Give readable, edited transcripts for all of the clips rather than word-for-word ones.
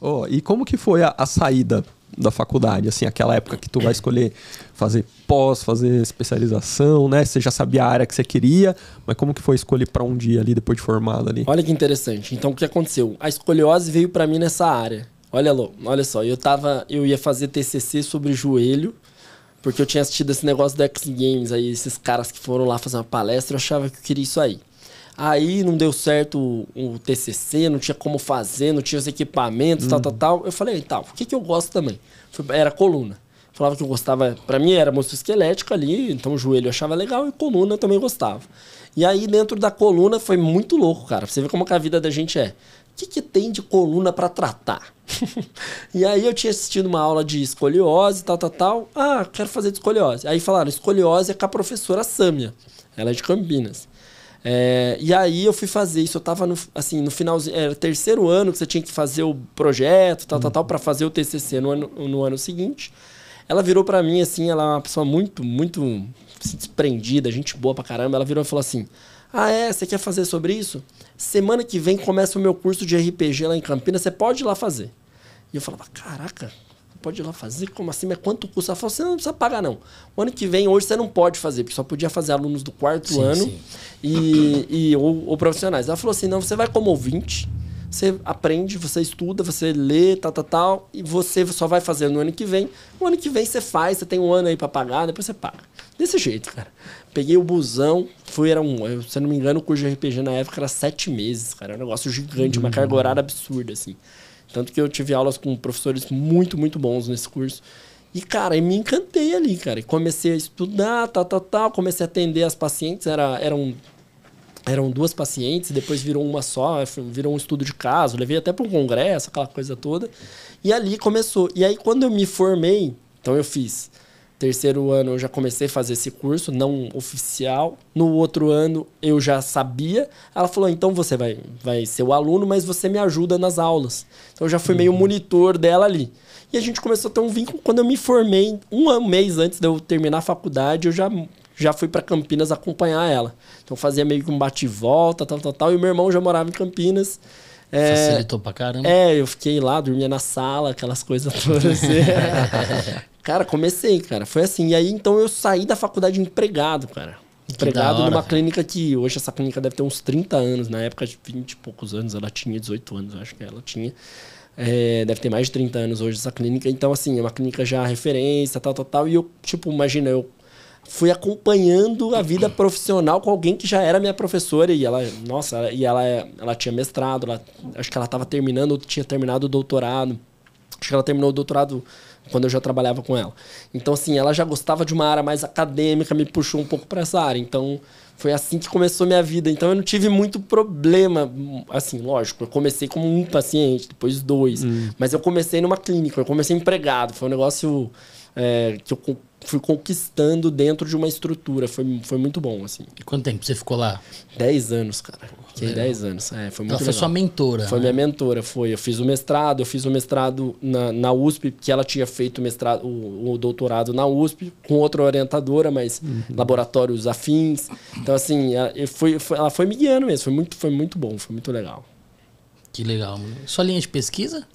Oh, e como que foi a saída da faculdade? Assim, aquela época que tu vai escolher fazer pós, fazer especialização, né? Você já sabia a área que você queria, mas como que foi escolher para um dia ali, depois de formado ali? Olha que interessante. Então, o que aconteceu? A escoliose veio pra mim nessa área. Olha só, eu ia fazer TCC sobre joelho, porque eu tinha assistido esse negócio do X Games aí, esses caras que foram lá fazer uma palestra, eu achava que eu queria isso aí. Aí não deu certo o TCC, não tinha como fazer, não tinha os equipamentos, tal. Eu falei, o que eu gosto também? Era coluna. Falava que eu gostava, pra mim era musculoesquelético ali, então o joelho eu achava legal e coluna eu também gostava. E aí dentro da coluna foi muito louco, cara. Pra você ver como que a vida da gente é. O que tem de coluna pra tratar? E aí eu tinha assistido uma aula de escoliose, tal. Ah, quero fazer de escoliose. Aí falaram, escoliose é com a professora Sâmia. Ela é de Campinas. E aí eu fui fazer isso. Eu tava no finalzinho, era terceiro ano que você tinha que fazer o projeto, tal, pra fazer o TCC no ano seguinte. Ela virou pra mim, assim, ela é uma pessoa muito, muito assim, desprendida, gente boa pra caramba. Ela virou e falou assim, você quer fazer sobre isso? Semana que vem começa o meu curso de RPG lá em Campinas, você pode ir lá fazer. E eu falava, caraca, pode ir lá fazer? Como assim? Mas quanto custa? Ela falou, você não precisa pagar não. O ano que vem, hoje você não pode fazer, porque só podia fazer alunos do quarto ano ou profissionais. Ela falou assim, não, você vai como ouvinte, você aprende, você estuda, você lê, tal, e você só vai fazer no ano que vem. O ano que vem você faz, você tem um ano aí pra pagar, depois você paga. Desse jeito, cara. Peguei o busão, se eu não me engano, o curso de RPG na época era 7 meses, cara. Era um negócio gigante, uma carga horária absurda, assim. Tanto que eu tive aulas com professores muito, muito bons nesse curso. E, cara, eu me encantei ali, cara. E comecei a estudar, tal. Comecei a atender as pacientes, eram 2 pacientes, depois virou uma só, virou um estudo de caso. Levei até para um congresso, aquela coisa toda. E ali começou. E aí, quando eu me formei, então eu fiz... Terceiro ano eu já comecei a fazer esse curso, não oficial. No outro ano eu já sabia. Ela falou, então você vai ser o aluno, mas você me ajuda nas aulas. Então eu já fui meio monitor dela ali. E a gente começou a ter um vínculo. Quando eu me formei, um mês antes de eu terminar a faculdade, eu já fui para Campinas acompanhar ela. Então eu fazia meio que um bate e volta, tal. E o meu irmão já morava em Campinas. Facilitou pra caramba. Eu fiquei lá, dormia na sala, aquelas coisas todas. Assim. Cara, comecei, cara. Foi assim. E aí, então, eu saí da faculdade empregado, cara. Empregado numa clínica que... Hoje essa clínica deve ter uns 30 anos. Na época, de 20 e poucos anos. Ela tinha 18 anos, eu acho que ela tinha. Deve ter mais de 30 anos hoje essa clínica. Então, assim, é uma clínica já referência, tal. E eu, imagina, eu fui acompanhando a vida profissional com alguém que já era minha professora. E ela, ela tinha mestrado. Acho que ela estava terminando, ou tinha terminado o doutorado. Acho que ela terminou o doutorado quando eu já trabalhava com ela. Então, assim, ela já gostava de uma área mais acadêmica, me puxou um pouco para essa área. Então, foi assim que começou minha vida. Então, eu não tive muito problema. Assim, lógico, eu comecei como um paciente, depois 2. Mas eu comecei numa clínica, eu comecei empregado. Foi um negócio que eu fui conquistando dentro de uma estrutura. Foi muito bom, assim. E quanto tempo você ficou lá? 10 anos, cara. Fiquei 10 anos. Foi muito legal. Ela foi sua mentora. Foi minha mentora, foi. Eu fiz o mestrado na USP, que ela tinha feito o doutorado na USP, com outra orientadora, mas laboratórios afins. Então, assim, ela foi me guiando mesmo. Foi muito bom, foi muito legal. Que legal. Sua linha de pesquisa?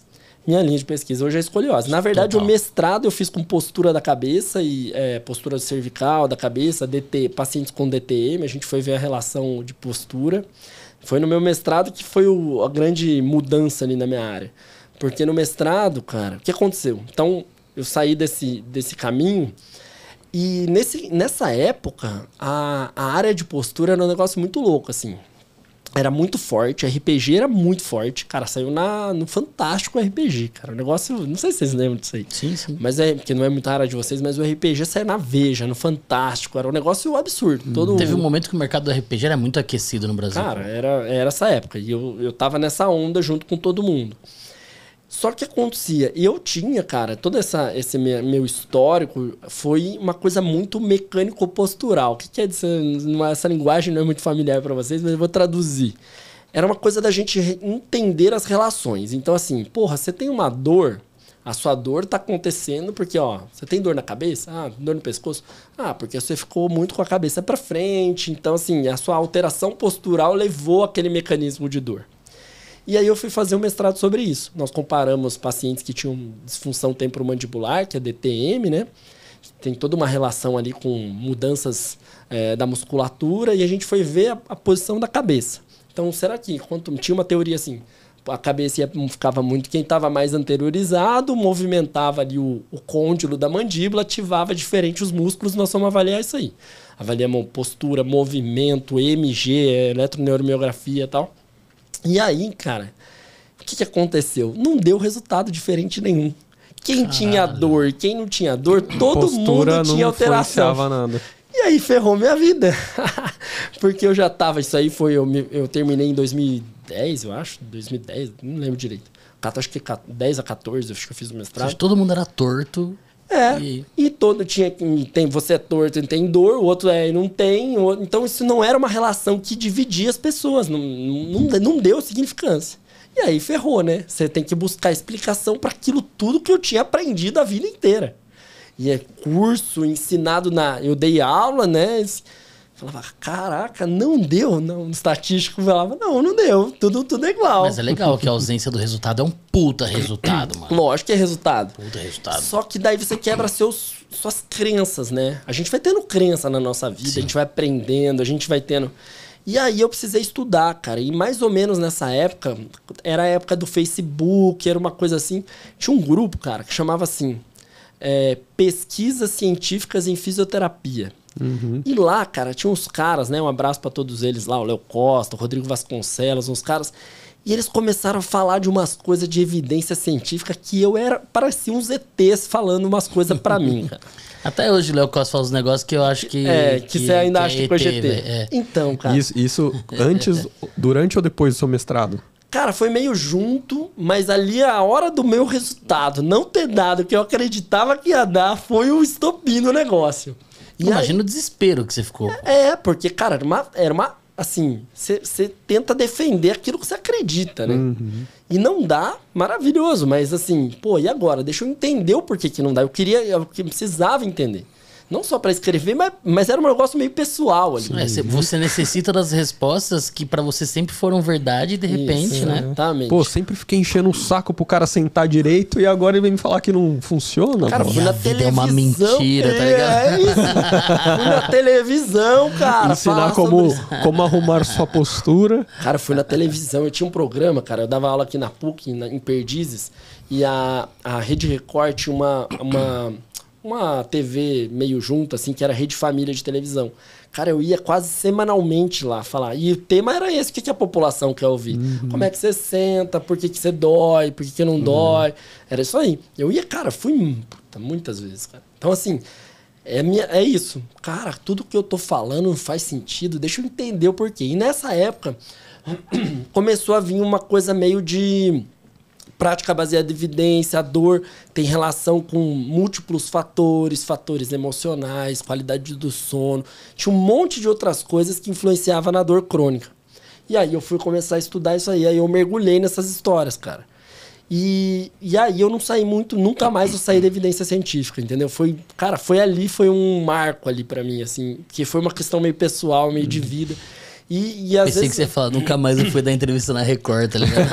Minha linha de pesquisa hoje é escoliose. Na verdade, o mestrado eu fiz com postura da cabeça e postura cervical da cabeça, pacientes com DTM. A gente foi ver a relação de postura. Foi no meu mestrado que foi a grande mudança ali na minha área. Porque no mestrado, cara, o que aconteceu? Então, eu saí desse caminho e nessa época, a área de postura era um negócio muito louco, assim. Era muito forte, RPG era muito forte. Cara, saiu no Fantástico RPG, cara. O negócio, não sei se vocês lembram disso aí. Sim. Mas porque não é muita área de vocês, mas o RPG saiu na Veja, no Fantástico. Era um negócio absurdo. Teve um momento que o mercado do RPG era muito aquecido no Brasil. Cara, era essa época. E eu tava nessa onda junto com todo mundo. Só que acontecia, e eu tinha, cara, todo esse meu histórico foi uma coisa muito mecânico-postural. O que quer dizer? Essa linguagem não é muito familiar para vocês, mas eu vou traduzir. Era uma coisa da gente entender as relações. Então, assim, você tem uma dor, a sua dor tá acontecendo porque, você tem dor na cabeça? Dor no pescoço? Porque você ficou muito com a cabeça para frente. Então, assim, a sua alteração postural levou aquele mecanismo de dor. E aí eu fui fazer um mestrado sobre isso. Nós comparamos pacientes que tinham disfunção temporomandibular, que é DTM, né? Tem toda uma relação ali com mudanças da musculatura, e a gente foi ver a posição da cabeça. Então, será que tinha uma teoria assim, a cabeça ficava muito, quem estava mais anteriorizado, movimentava ali o côndilo da mandíbula, ativava diferente os músculos, nós vamos avaliar isso aí. Avaliamos postura, movimento, EMG, eletroneuromiografia e tal. E aí, cara, o que aconteceu? Não deu resultado diferente nenhum. Quem tinha dor, quem não tinha dor, todo mundo tinha alteração. Nada. E aí ferrou minha vida. Porque eu já tava, isso aí foi, eu terminei em 2010, eu acho, 2010, não lembro direito. Acho que 10 a 14, acho que eu fiz o mestrado. Ou seja, todo mundo era torto. E todo você é torto e tem dor, o outro não tem. Então isso não era uma relação que dividia as pessoas, não deu significância. E aí ferrou, né? Você tem que buscar explicação para aquilo tudo que eu tinha aprendido a vida inteira. E é curso, ensinado eu dei aula, né? Falava, caraca, não deu. Não, o estatístico falava, não deu. Tudo é igual. Mas é legal que a ausência do resultado é um puta resultado, mano. Lógico que é resultado. Puta resultado. Só que daí você quebra suas crenças, né? A gente vai tendo crença na nossa vida, a gente vai aprendendo, a gente vai tendo... E aí eu precisei estudar, cara. E mais ou menos nessa época, era a época do Facebook, era uma coisa assim. Tinha um grupo, cara, que chamava assim... Pesquisas Científicas em Fisioterapia. Uhum. E lá, cara, tinha uns caras, né? Um abraço pra todos eles lá, o Léo Costa, o Rodrigo Vasconcelos, uns caras. E eles começaram a falar de umas coisas de evidência científica que parecia uns ETs falando umas coisas pra mim, cara. Até hoje o Léo Costa fala uns negócios que eu acho que... que você ainda acha que é ET. Então, cara... Isso antes, durante ou depois do seu mestrado? Cara, foi meio junto, mas ali a hora do meu resultado não ter dado o que eu acreditava que ia dar foi o estopim do negócio. Imagina o desespero que você ficou. Porque, cara, era uma assim, você tenta defender aquilo que você acredita, né? Uhum. E não dá, maravilhoso, mas assim, e agora? Deixa eu entender o porquê que não dá. Eu precisava entender. Não só pra escrever, mas era um negócio meio pessoal ali. Você necessita das respostas que pra você sempre foram verdade e de repente, né? Exatamente. Sempre fiquei enchendo o saco pro cara sentar direito e agora ele vem me falar que não funciona. Cara, fui na televisão. É uma mentira, tá ligado? É isso. Fui na televisão, cara. Ensinar como arrumar sua postura. Cara, fui na televisão. Eu tinha um programa, cara. Eu dava aula aqui na PUC, em Perdizes. E a Rede Record tinha uma TV meio junto, assim, que era Rede Família de televisão. Cara, eu ia quase semanalmente lá falar. E o tema era esse, o que a população quer ouvir? Uhum. Como é que você senta? Por que você dói? Por que não dói? Era isso aí. Eu ia, cara, fui muitas vezes, cara. Então, assim, é isso. Cara, tudo que eu tô falando não faz sentido. Deixa eu entender o porquê. E nessa época, começou a vir uma coisa meio de... prática baseada em evidência, a dor tem relação com múltiplos fatores emocionais, qualidade do sono. Tinha um monte de outras coisas que influenciavam na dor crônica. E aí eu fui começar a estudar isso aí eu mergulhei nessas histórias, cara. E aí eu não saí nunca mais eu saí da evidência científica, entendeu? Foi um marco ali pra mim, assim, que foi uma questão meio pessoal, meio de vida. E às Pensei vezes... que você fala, nunca mais eu fui dar entrevista na Record, tá ligado?